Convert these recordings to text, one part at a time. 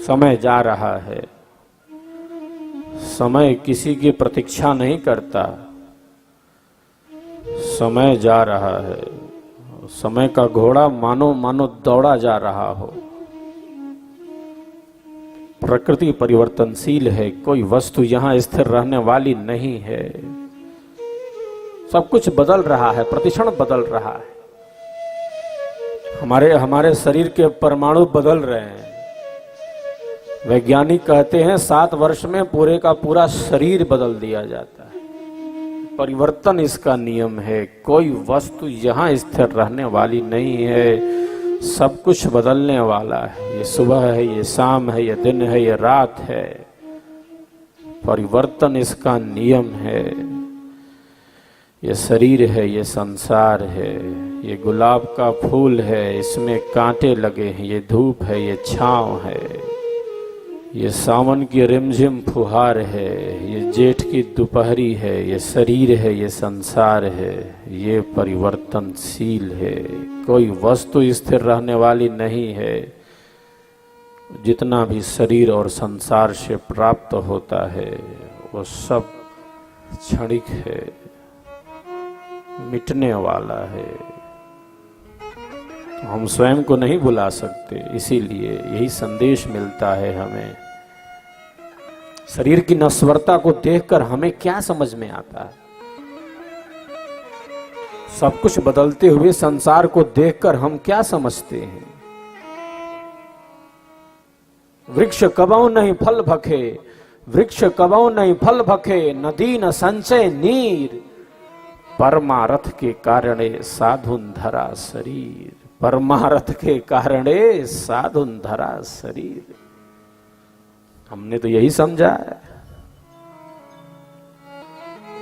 समय जा रहा है। समय किसी की प्रतीक्षा नहीं करता। समय जा रहा है। समय का घोड़ा मानो मानो दौड़ा जा रहा हो। प्रकृति परिवर्तनशील है, कोई वस्तु यहां स्थिर रहने वाली नहीं है। सब कुछ बदल रहा है, प्रतिक्षण बदल रहा है। हमारे शरीर के परमाणु बदल रहे हैं। वैज्ञानिक कहते हैं 7 वर्ष में पूरे का पूरा शरीर बदल दिया जाता है। परिवर्तन इसका नियम है। कोई वस्तु यहां स्थिर रहने वाली नहीं है। सब कुछ बदलने वाला है। ये सुबह है, ये शाम है, ये दिन है, ये रात है। परिवर्तन इसका नियम है। ये शरीर है, ये संसार है, ये गुलाब का फूल है, इसमें कांटे लगे हैं, ये धूप है, ये छांव है, ये सावन की रिमझिम फुहार है, ये जेठ की दोपहरी है, ये शरीर है, ये संसार है, ये परिवर्तनशील है। कोई वस्तु स्थिर रहने वाली नहीं है। जितना भी शरीर और संसार से प्राप्त होता है वो सब क्षणिक है, मिटने वाला है। हम स्वयं को नहीं भुला सकते, इसीलिए यही संदेश मिलता है हमें। शरीर की नश्वरता को देखकर हमें क्या समझ में आता है? सब कुछ बदलते हुए संसार को देखकर हम क्या समझते हैं? वृक्ष कबहु नहीं फल भखे, वृक्ष कबहु नहीं फल भखे, नदी न संचय नीर, परमारथ के कारणे साधुन धरा शरीर। परमारथ के कारणे साधुन धरा शरीर। हमने तो यही समझा है।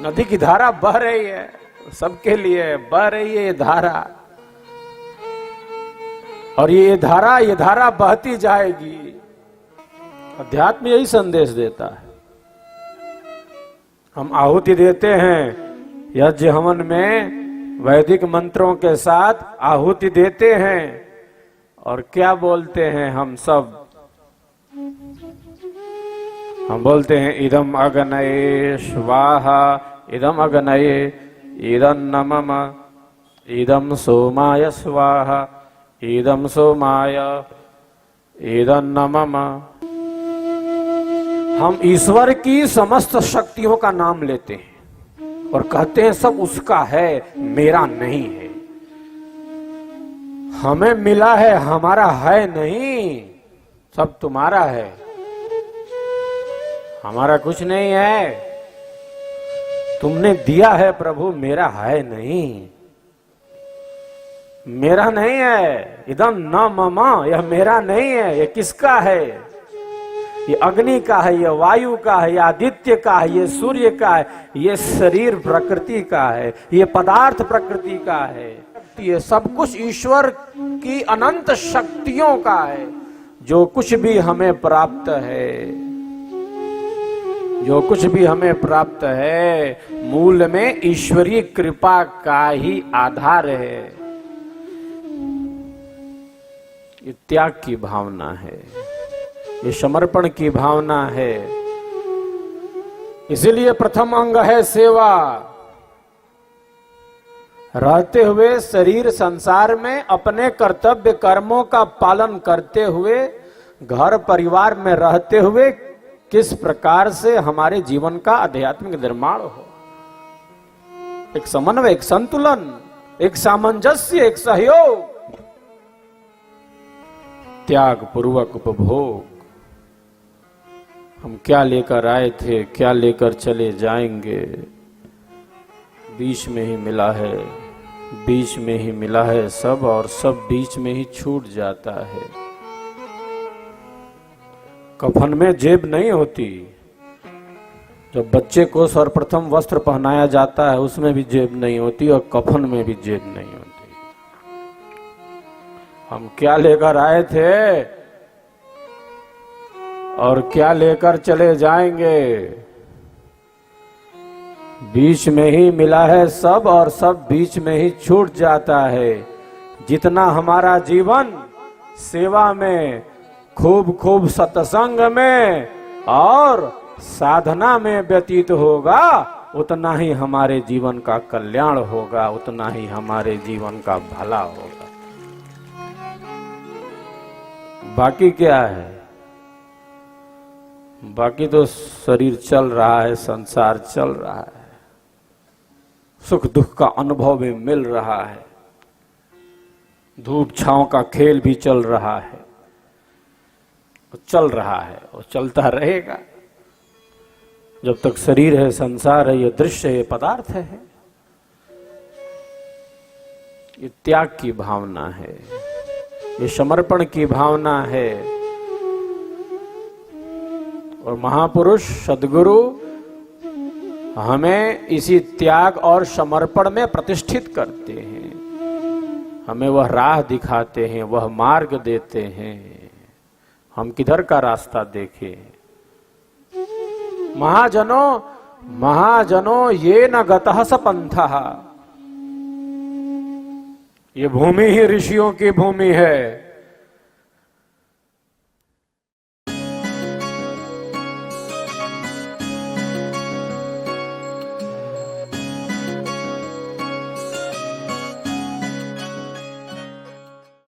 नदी की धारा बह रही है, सबके लिए बह रही है ये धारा, और ये धारा बहती जाएगी। अध्यात्म यही संदेश देता है। हम आहुति देते हैं यज्ञ हवन में, वैदिक मंत्रों के साथ आहुति देते हैं, और क्या बोलते हैं हम सब? हम बोलते हैं इदम अग्नये स्वाहा, इदम अग्नये, इदं नमः, इदं सोमाय स्वाहा, इदं सोमाय, इदं नमः। हम ईश्वर की समस्त शक्तियों का नाम लेते हैं और कहते हैं सब उसका है, मेरा नहीं है। हमें मिला है, हमारा है नहीं, सब तुम्हारा है, हमारा कुछ नहीं है। तुमने दिया है प्रभु, मेरा है नहीं, मेरा नहीं है। इदम न मम, यह मेरा नहीं है। यह किसका है? ये अग्नि का है, ये वायु का है, ये आदित्य का है, ये सूर्य का है, ये शरीर प्रकृति का है, ये पदार्थ प्रकृति का है। ये सब कुछ ईश्वर की अनंत शक्तियों का है। जो कुछ भी हमें प्राप्त है, जो कुछ भी हमें प्राप्त है, मूल में ईश्वरीय कृपा का ही आधार है। ये त्याग की भावना है, ये समर्पण की भावना है। इसीलिए प्रथम अंग है सेवा। रहते हुए शरीर संसार में अपने कर्तव्य कर्मों का पालन करते हुए, घर परिवार में रहते हुए किस प्रकार से हमारे जीवन का आध्यात्मिक निर्माण हो। एक समन्वय, एक संतुलन, एक सामंजस्य, एक सहयोग, त्याग पूर्वक उपभोग। हम क्या लेकर आए थे, क्या लेकर चले जाएंगे, बीच में ही मिला है, बीच में ही मिला है सब, और सब बीच में ही छूट जाता है। कफन में जेब नहीं होती। जब बच्चे को सर्वप्रथम वस्त्र पहनाया जाता है उसमें भी जेब नहीं होती, और कफन में भी जेब नहीं होती। हम क्या लेकर आए थे और क्या लेकर चले जाएंगे, बीच में ही मिला है सब, और सब बीच में ही छूट जाता है। जितना हमारा जीवन सेवा में खूब खूब सत्संग में और साधना में व्यतीत होगा, उतना ही हमारे जीवन का कल्याण होगा, उतना ही हमारे जीवन का भला होगा। बाकी क्या है? बाकी तो शरीर चल रहा है, संसार चल रहा है, सुख दुख का अनुभव भी मिल रहा है, धूप छांव का खेल भी चल रहा है, चल रहा है और चलता रहेगा। जब तक शरीर है, संसार है, ये दृश्य है, ये पदार्थ है, ये त्याग की भावना है, ये समर्पण की भावना है। और महापुरुष सद्गुरु हमें इसी त्याग और समर्पण में प्रतिष्ठित करते हैं, हमें वह राह दिखाते हैं, वह मार्ग देते हैं, हम किधर का रास्ता देखें। महाजनों ये न गतः स पंथः, ये भूमि ही ऋषियों की भूमि है।